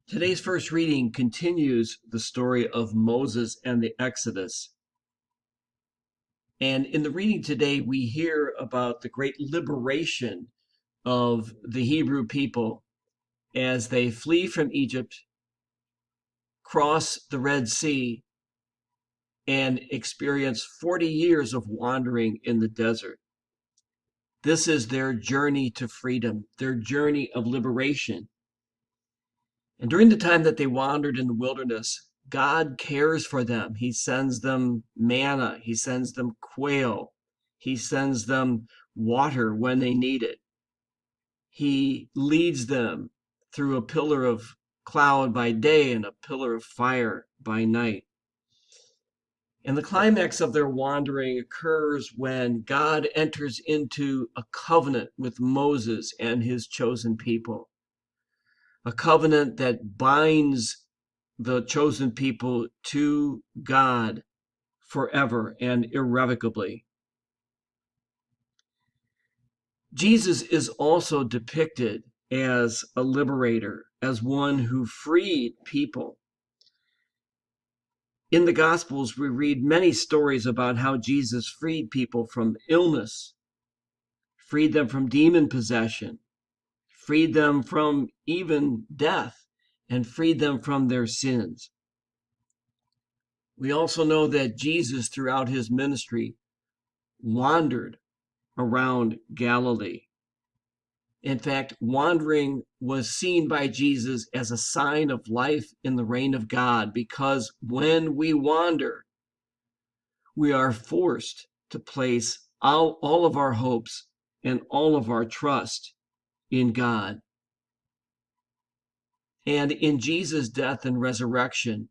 Today's first reading continues the story of Moses and the Exodus. And in the reading today, we hear about the great liberation of the Hebrew people as they flee from Egypt, cross the Red Sea, and experience 40 years of wandering in the desert. This is their journey to freedom, their journey of liberation. And during the time that they wandered in the wilderness, God cares for them. He sends them manna. He sends them quail. He sends them water when they need it. He leads them through a pillar of cloud by day and a pillar of fire by night. And the climax of their wandering occurs when God enters into a covenant with Moses and his chosen people. A covenant that binds the chosen people to God forever and irrevocably. Jesus is also depicted as a liberator, as one who freed people. In the Gospels, we read many stories about how Jesus freed people from illness, freed them from demon possession, freed them from even death, and freed them from their sins. We also know that Jesus, throughout his ministry, wandered around Galilee. In fact, wandering was seen by Jesus as a sign of life in the reign of God, because when we wander, we are forced to place all of our hopes and all of our trust in God. And in Jesus' death and resurrection,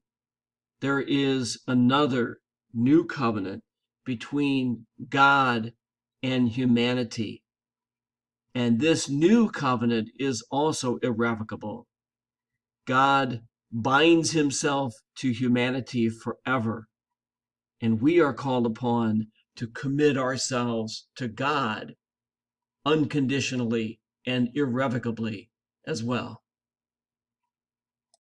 there is another new covenant between God and humanity. And this new covenant is also irrevocable. God binds himself to humanity forever, and we are called upon to commit ourselves to God unconditionally and irrevocably as well.